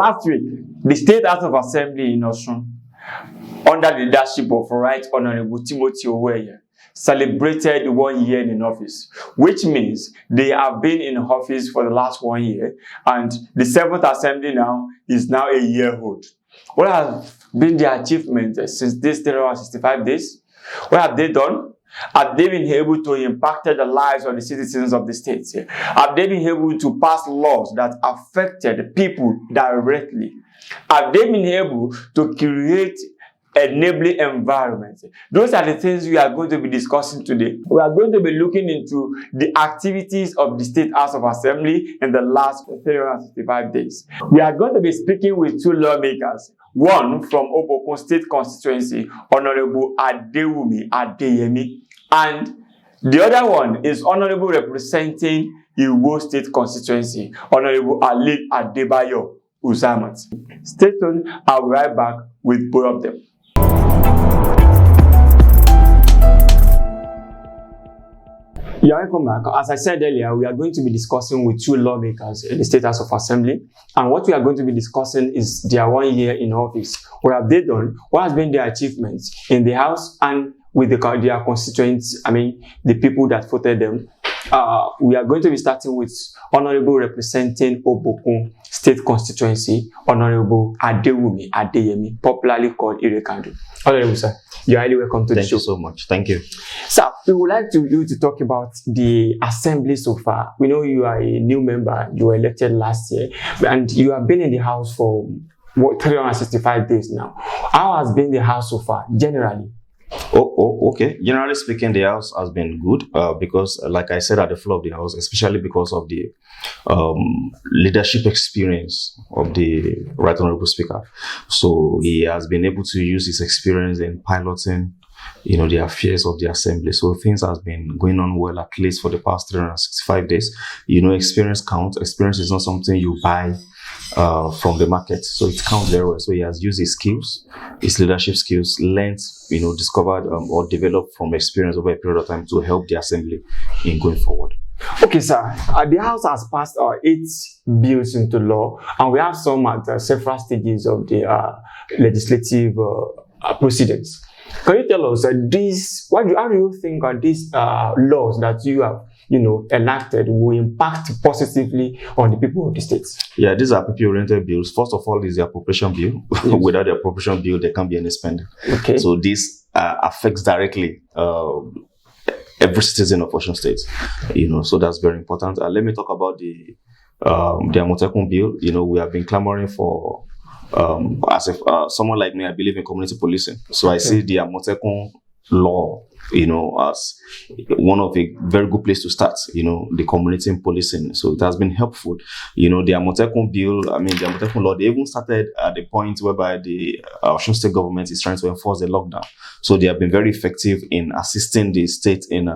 last week, the State House of Assembly in Osun, under the leadership of Rt Hon Timothy Owoeye, celebrated 1 year in office, which means they have been in office for the last 1 year, and the 7th Assembly now is now a year old. What have been their achievements since this 365 days? What have they done? Have they been able to impact the lives of the citizens of the state? Have they been able to pass laws that affected people directly? Have they been able to create enabling environment? Those are the things we are going to be discussing today. We are going to be looking into the activities of the State House of Assembly in the last 365 days. We are going to be speaking with two lawmakers. One from Obokun State constituency, Hon Adewumi Adeyemi, and the other one is Honorable representing Iwo State constituency, Hon Halil Adebayo Uzamot. Stay tuned. I'll be right back with both of them. Yeah, welcome back. As I said earlier, we are going to be discussing with two lawmakers in the State House of Assembly. And what we are going to be discussing is their 1 year in office. What have they done? What has been their achievements in the House and with their constituents, the people that voted them. We are going to be starting with Honorable representing Obokun State constituency, Honorable Adewumi Adeyemi, popularly called Irekandu. Honorable sir, you are highly welcome to the show. Thank you so much. Thank you. Sir, we would like you to talk about the assembly so far. We know you are a new member. You were elected last year, and you have been in the House for 365 days now. How has been the House so far, generally? Okay. Generally speaking, the House has been good because, like I said at the floor of the House, especially because of the leadership experience of the Right Honorable Speaker. So he has been able to use his experience in piloting, the affairs of the Assembly. So things have been going on well, at least for the past 365 days. Experience counts. Experience is not something you buy from the market, so it counts very well. So he has used his skills, his leadership skills, learned, discovered or developed from experience over a period of time to help the Assembly in going forward. Okay, sir. The House has passed 8 bills into law, and we have some at several stages of the legislative proceedings. Can you tell us how do you think these laws that you have enacted will impact positively on the people of the states? Yeah, these are people-oriented bills. First of all, is the appropriation bill. Yes. Without the appropriation bill, there can't be any spending. Okay. So this affects directly every citizen of Osun State. So that's very important. Let me talk about the Amotekun bill. We have been clamoring for. As if someone like me, I believe in community policing. So I see the Amotekun law, as one of a very good place to start, the community policing. So it has been helpful. The Amotekun bill, the Amotekun law, they even started at the point whereby the Osun State government is trying to enforce the lockdown. So they have been very effective in assisting the state in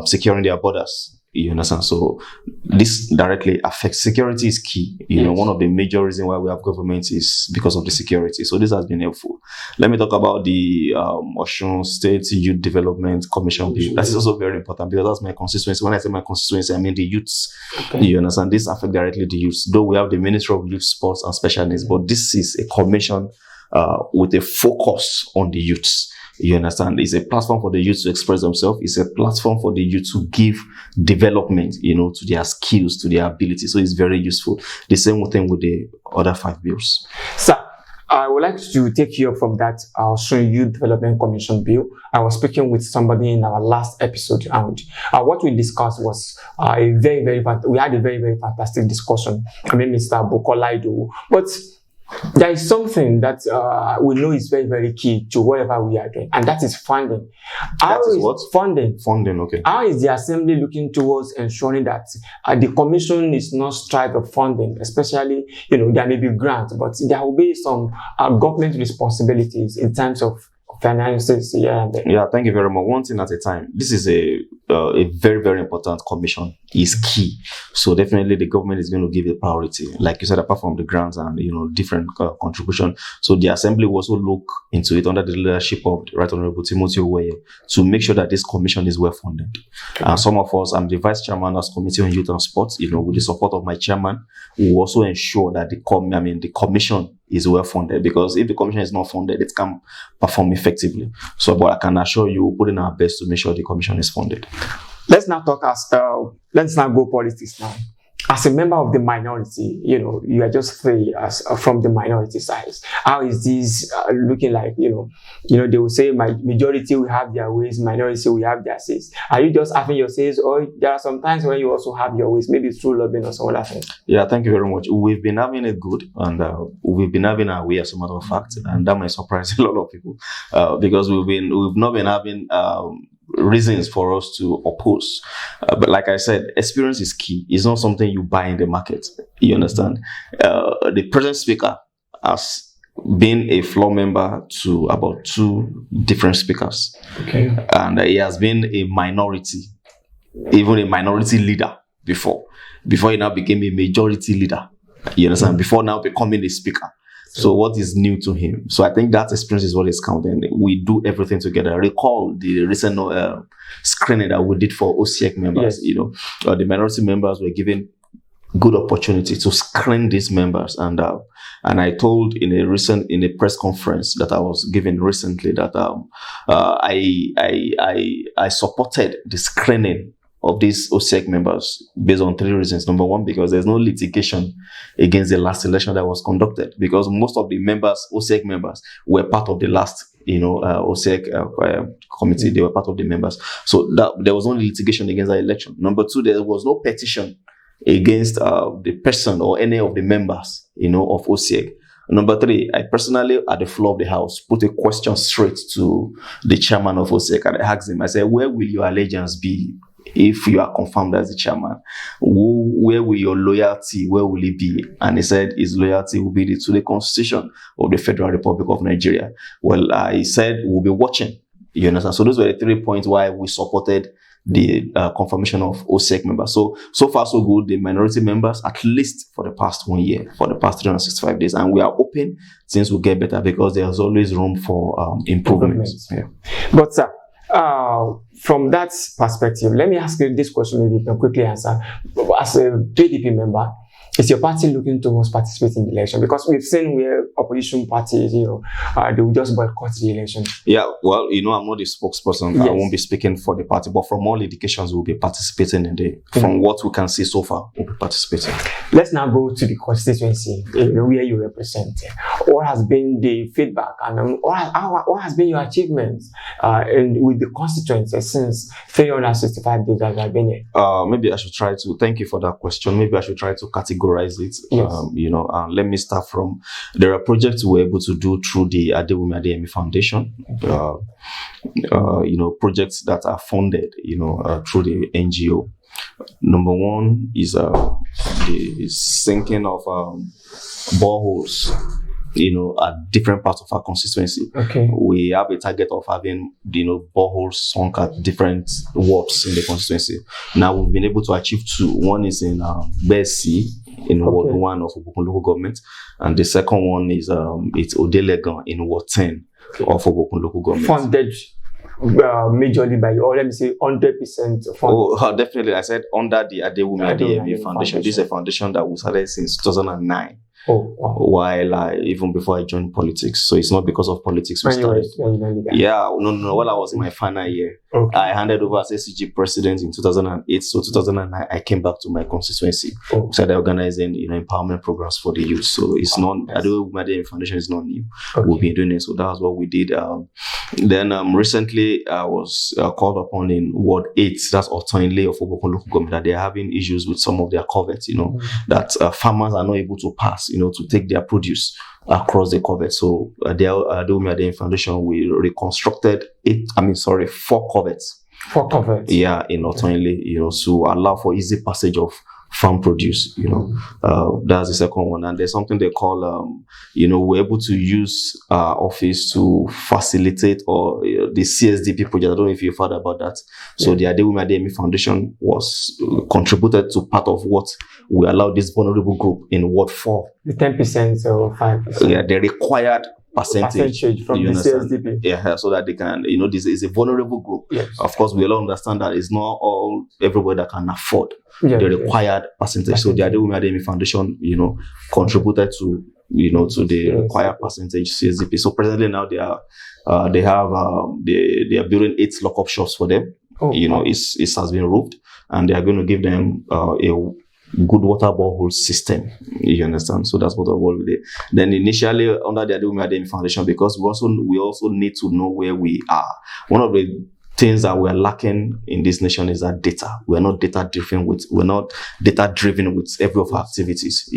securing their borders. You understand? So this directly affects security is key. Yes. One of the major reasons why we have government is because of the security. So this has been helpful. Let me talk about the Osun State Youth Development Commission bill. That is also very important because that's my constituency. When I say my constituency, I mean the youths. Okay. You understand? This affects directly the youths. Though we have the Ministry of Youth, Sports and Special Needs, but this is a commission with a focus on the youths. You understand? It's a platform for the youth to express themselves. It's a platform for the youth to give development, to their skills, to their abilities. So it's very useful. The same thing with the other 5 bills. Sir, I would like to take you up from that Osun Youth Development Commission bill. I was speaking with somebody in our last episode, and what we discussed was we had a very, very fantastic discussion. Mr. Bokolaido, but there is something that we know is very, very key to whatever we are doing, and that is funding. That is what? Funding. Funding, okay. How is the Assembly looking towards ensuring that the Commission is not stripped of funding, especially, there may be grants, but there will be some government responsibilities in terms of finances here and there. Yeah, thank you very much. One thing at a time. This is a very, very important commission. Is key. So definitely the government is going to give it priority. Like you said, apart from the grants and, different contribution. So the assembly will also look into it under the leadership of the Rt Hon Timothy Owoeye to make sure that this commission is well funded. And some of us, I'm the vice chairman as Committee on Youth and Sports, with the support of my chairman, we will also ensure that the commission is well funded, because if the commission is not funded, it can perform effectively. So, but I can assure you, we're putting our best to make sure the commission is funded. Let's now let's now go politics now. As a member of the minority, you are just free as from the minority side. How is this looking like? They will say majority will have their ways, minority will have their says. Are you just having your says, or there are some times when you also have your ways, maybe through lobbying or some other thing? Yeah, thank you very much. We've been having it good, and we've been having our way, as a matter of fact, and that might surprise a lot of people because we've not been having reasons for us to oppose. But like I said, experience is key. It's not something you buy in the market. You understand? The present speaker has been a floor member to about 2 different speakers. Okay. And he has been a minority, even a minority leader before he now became a majority leader. You understand? Before now becoming a speaker. So what is new to him? So I think that experience is what is counting. We do everything together. Recall the recent screening that we did for OCEC members. Yes. The minority members were given good opportunity to screen these members, and I told in a press conference that I was given recently that I supported the screening of these OCEC members based on 3 reasons. Number one, because there's no litigation against the last election that was conducted, because most of the members, OCEC members, were part of the last, OCEC committee. They were part of the members. So that there was no litigation against that election. Number 2, there was no petition against the person or any of the members, of OCEC. Number 3, I personally, at the floor of the House, put a question straight to the chairman of OCEC, and I asked him, I said, where will your allegiance be if you are confirmed as the chairman? Where will your loyalty, where will it be? And he said his loyalty will be to the Constitution of the Federal Republic of Nigeria. Well, he said we'll be watching. You understand? So those were the 3 points why we supported the confirmation of OCEC members. So far so good. The minority members, at least for the past 1 year, for the past 365 days, and we are open, things will get better because there's always room for improvement. Yeah. But sir, from that perspective, let me ask you this question, maybe you can quickly answer. As a PDP member, is your party looking towards participating in the election? Because we've seen where opposition parties, they will just boycott the election. Yeah, well, I'm not a spokesperson. Yes. I won't be speaking for the party, but from all indications, we'll be participating from what we can see so far, we'll be participating. Let's now go to the constituency, where you represent. What has been the feedback, and what has been your achievements with the constituency since 365 days that have been here? Maybe I should try to, thank you for that question. Maybe I should try to categorize it. Yes. Let me start from, there are projects we're able to do through the Adewumi Adeyemi Foundation. Projects that are funded, through the NGO. Number 1 is the sinking of boreholes, at different parts of our constituency. Okay. We have a target of having, boreholes sunk at different wards in the constituency. Now we've been able to achieve 2. One is in Besi, in Ward 1 of Obokun local government, and the second one is it's Odelegan in Ward 10 of Obokun local government. Funded majorly by, or let me say 100% funded. Oh, definitely. I said under the Adewumi Adeyemi Foundation. This is a foundation that we started since 2009. Oh, wow. While even before I joined politics, so it's not because of politics we started. Yeah, no. While I was in my final year, okay. I handed over as SCG president in 2008. So 2009, I came back to my constituency. Started organizing, empowerment programs for the youth. So it's not. Adewumi Adeyemi Foundation is not new. Okay. We've been doing it. So that's what we did. Then recently, I was called upon in Ward 8. That's Otonle of Obokun local government, that they're having issues with some of their coverts. That farmers are not able to pass. To take their produce across the covert. So the Adewumi Adeyemi Foundation, we reconstructed 4 coverts. 4 coverts. Yeah, in Otonle, to allow for easy passage of farm produce. That's the second one. And there's something they call, we're able to use our office to facilitate the CSDP project. I don't know if you've heard about that. So the Adewumi Adeyemi Foundation was contributed to part of what we allowed this vulnerable group in Ward 4. The 10% or 5%. Yeah, the required percentage from the CSDP. Yeah, so that they can, this is a vulnerable group. Yes. Of course, we all understand that it's not everybody that can afford the required percentage. So the Adewumi Adeyemi Foundation, contributed to, to the required percentage CSDP. So presently now they are building 8 lock-up shops for them. It has been roofed, and they are going to give them a good water borehole system. You understand? So that's what we did. Then initially under the Adewumi Adeyemi Foundation, because we also need to know where we are. One of the things that we're lacking in this nation is that data. We're not data driven with every of our activities.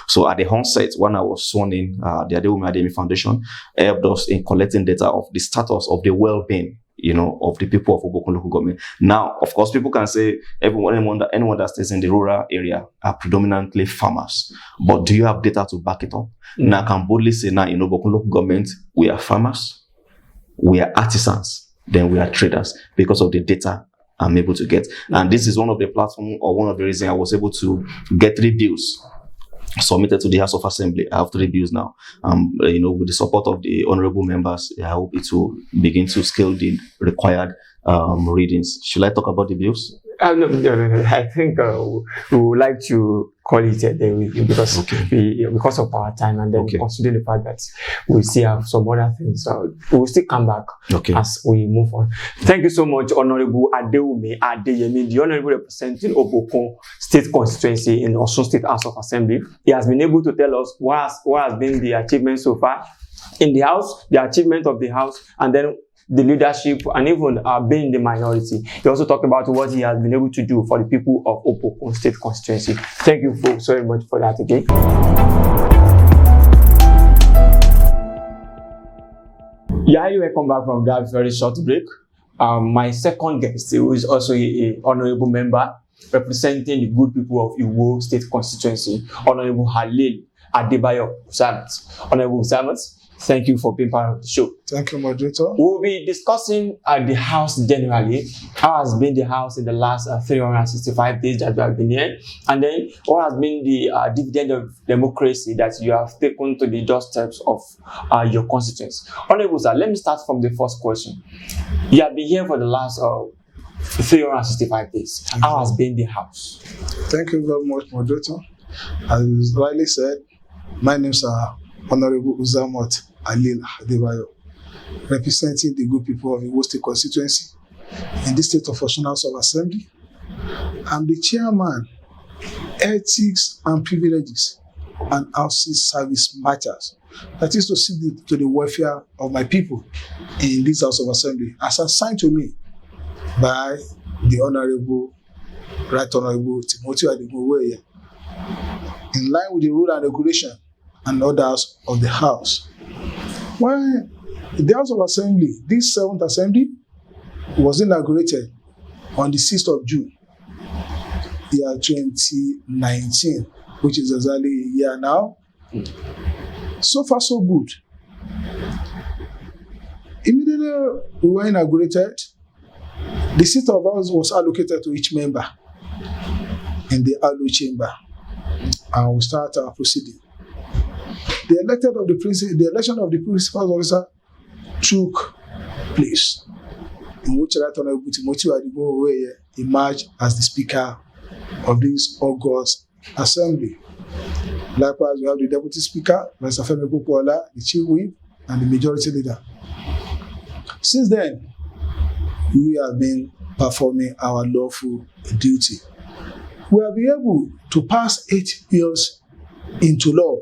So at the onset, when I was sworn in, the Adewumi Adeyemi Foundation helped us in collecting data of the status of the well-being of the people of Obokun local government. Now, of course, people can say anyone that stays in the rural area are predominantly farmers. But do you have data to back it up? Now, I can boldly say now in Obokun local government, we are farmers, we are artisans, then we are traders because of the data I'm able to get. And this is one of the platforms or one of the reasons I was able to get 3 bills submitted to the House of Assembly. I have 3 bills now. With the support of the honorable members, I hope it will begin to scale the required readings. Should I talk about the bills? No. I think we would like to call it a day with you because because of our time, and then considering the fact that we still have some other things, we will still come back as we move on. Thank you so much, Honorable Adewumi Adeyemi, the Honorable representing Obokun State Constituency in Osun State House of Assembly. He has been able to tell us what has been the achievement so far in the House, the achievement of the House, and then the leadership, and even being the minority. He also talked about what he has been able to do for the people of Obokun State Constituency. Thank you folks so much for that again. Yeah, welcome back from that very short break. My second guest, who is also a honorable member representing the good people of Iwo State Constituency, Honorable Halil Adebayo Uzamot. Honorable Uzamot, thank you for being part of the show. Thank you, moderator. We'll be discussing the House generally. How has been the House in the last 365 days that we have been here? And then what has been the dividend of democracy that you have taken to the doorsteps of your constituents? Honorable sir, let me start from the first question. You have been here for the last 365 days. How has been the House? Thank you very much, moderator. As rightly said, my name is Honorable Uzamot Halil Adebayo, representing the good people of the Iwo State Constituency in the state of Osun House of Assembly. I'm the chairman, Ethics and Privileges and Houses Service Matters. That is to see to the welfare of my people in this House of Assembly, as assigned to me by the Honorable Rt Hon Timothy Owoeye, in line with the rule and regulation and orders of the House. When the House of Assembly, this 7th Assembly, was inaugurated on the 6th of June, year 2019, which is exactly a year now. So far, so good. Immediately we were inaugurated, the seat of House was allocated to each member in the Alu chamber, and we start our proceeding. The election of the principal officer took place, in which Rt Hon Timothy Owoeye emerged as the Speaker of this August Assembly. Likewise, we have the Deputy Speaker, Mr. Femi Popola, the Chief Whip, and the Majority Leader. Since then, we have been performing our lawful duty. We have been able to pass 8 bills into law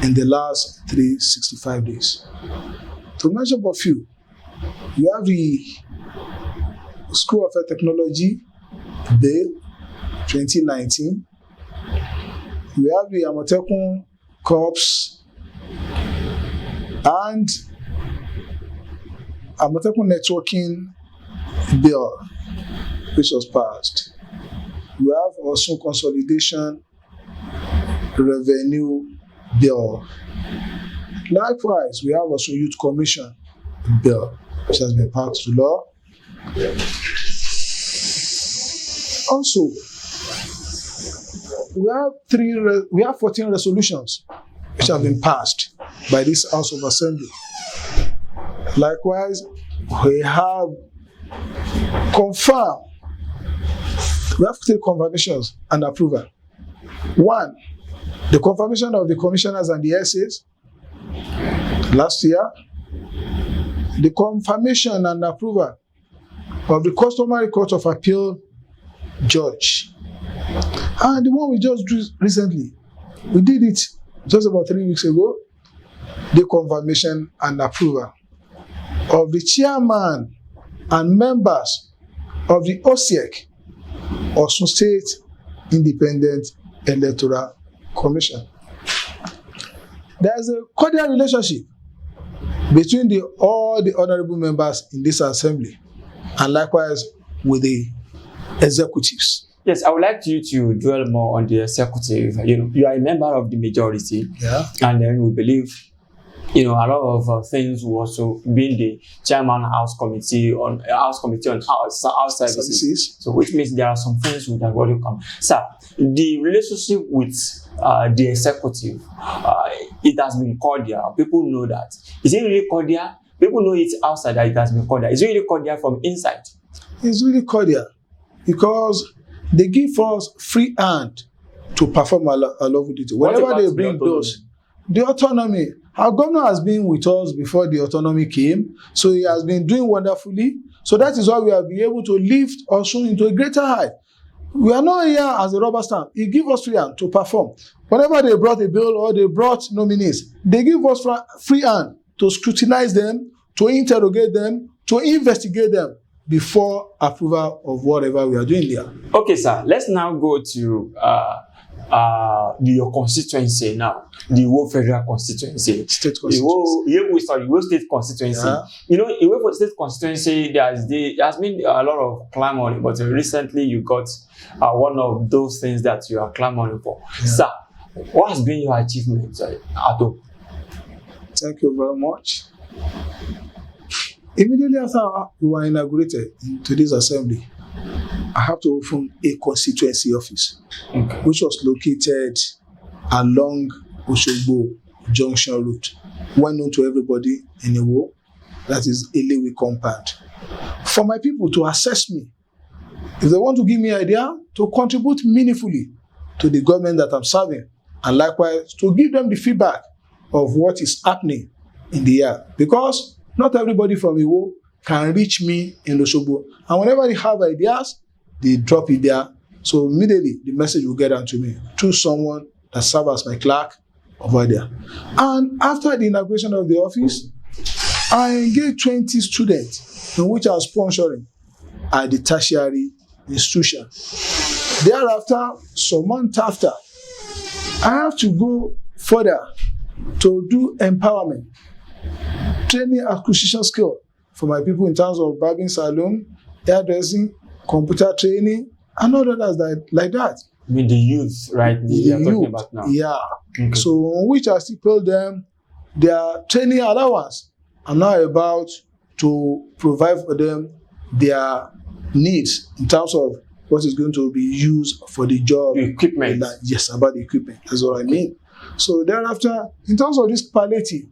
in the last 365 days. To mention a few, we have the School of Technology Bill 2019. We have the Amotekun Corps and Amotekun Networking Bill, which was passed. We have also consolidation revenue bill. Likewise, we have also youth commission bill, which has been passed to law. Also, we have 14 resolutions which have been passed by this House of Assembly. Likewise, we have three confirmations and approval. One, the confirmation of the commissioners and the SAs last year. The confirmation and approval of the customary court of appeal judge. And the one we just drew recently, we did it just about 3 weeks ago, the confirmation and approval of the chairman and members of the OSEC, Osun State Independent Electoral Commission. There is a cordial relationship between all the honorable members in this assembly, and likewise with the executives. Yes, I would like you to dwell more on the executive. You are a member of the majority, and then we believe, a lot of things will also be in the chairman House Committee on House Services. So, which means there are some things that will come. Sir, the relationship with the executive, it has been cordial. People know that. Is it really cordial? People know it outside that it has been cordial. Is it really cordial from inside? It's really cordial because they give us free hand to perform our lawful duty. Whenever they bring those, the autonomy. Our governor has been with us before the autonomy came, so he has been doing wonderfully. So that is why we have been able to lift Osun into a greater height. We are not here as a rubber stamp. He gives us free hand to perform. Whenever they brought a bill or they brought nominees, they give us free hand to scrutinize them, to interrogate them, to investigate them before approval of whatever we are doing there. Okay, sir. Let's now go to your constituency now, the Iwo Federal Constituency. State constituency. Iwo State Constituency. Iwo State Constituency, there has been a lot of clamoring, but recently you got one of those things that you are clamoring for. Sir, what has been your achievement at home? Thank you very much. Immediately after we were inaugurated into this assembly, I have to open a constituency office, which was located along Osogbo Junction Road, well known to everybody in Iwo, that is Elewe compound. For my people to assess me, if they want to give me an idea, to contribute meaningfully to the government that I'm serving, and likewise to give them the feedback of what is happening in the year. Because not everybody from Iwo can reach me in Osogbo. And whenever they have ideas, they drop it there. So immediately the message will get down to me through someone that serves as my clerk over there. And after the inauguration of the office, I engaged 20 students in which I was sponsoring at the tertiary institution. Thereafter, some months after, I have to go further to do empowerment, training acquisition skill for my people in terms of barbing salon, hairdressing, computer training, and all others like that. With the youth, right? The youth, talking about now. Yeah. Okay. So, on which I still pay them their training allowance. I'm now about to provide for them their needs in terms of what is going to be used for the job. The equipment. Yes, about the equipment. That's what I mean. So thereafter, in terms of this palliative,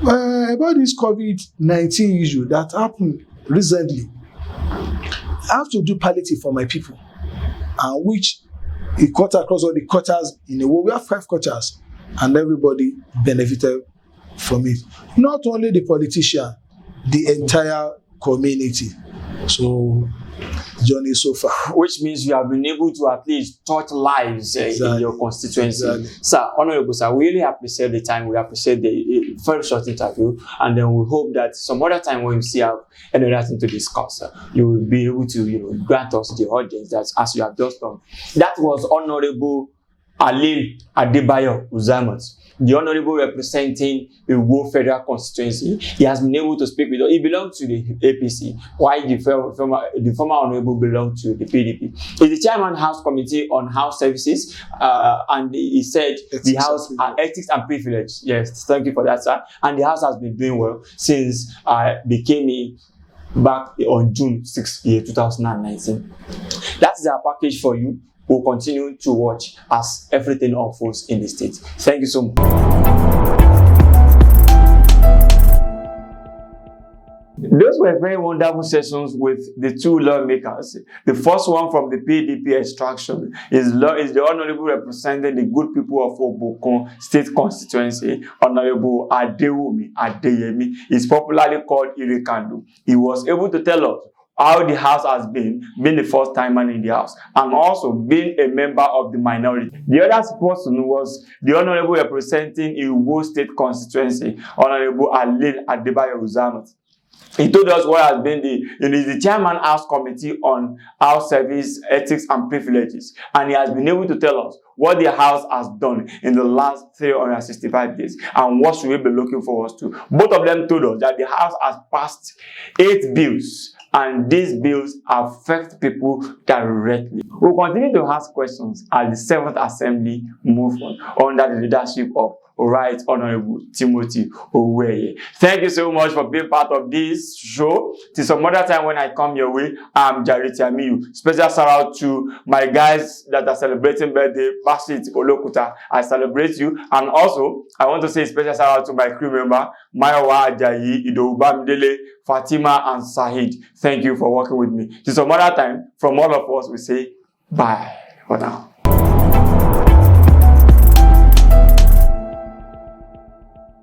about this COVID-19 issue that happened recently, I have to do palliative for my people, and which it cut across all the quarters in the world. We have 5 quarters, and everybody benefited from it. Not only the politician, the entire community. So, journey so far. Which means you have been able to at least touch lives in your constituency. Exactly. Sir, Honorable Sir, we really appreciate the time. We appreciate the very short interview. And then we hope that some other time when we see have another thing to discuss, you will be able to grant us the audience that as you have just done. That was Honorable Halil Adebayo Uzamot, the honorable representing Iwo Federal Constituency. He has been able to speak with us. He belonged to the APC, while the former honorable belonged to the PDP. He's the chairman House Committee on House Services, and he said the House ethics and privilege. Yes, thank you for that, sir. And the House has been doing well since they came in back on June 6th, 2019. That is our package for you. We'll continue to watch as everything unfolds in the state. Thank you so much. Those were very wonderful sessions with the two lawmakers. The first one from the PDP extraction is the honorable representing the good people of Obokun state constituency, Honorable Adewumi Adeyemi. Is popularly called Irekandu. He was able to tell us how the house has been the first timer in the house, and also being a member of the minority. The other person was the honorable representing Iwo State constituency, Honorable Halil Adebayo Uzamot. He told us what has been the chairman House Committee on House Service, Ethics and Privileges, and he has been able to tell us what the House has done in the last 365 days and what should we be looking forward to. Both of them told us that the House has passed 8 bills, and these bills affect people directly. We'll continue to ask questions as the 7th Assembly moves on under the leadership of Rt Hon Timothy Owoeye. Thank you so much for being part of this show. Till some other time when I come your way, I'm Jare Tiamiyu. Special shout out to my guys that are celebrating birthday, Basit Olokuta. I celebrate you. And also, I want to say a special shout out to my crew member, Mayowa Ajayi, Idobamdele, Fatima, and Sahid. Thank you for working with me. Till some other time, from all of us, we say bye for now.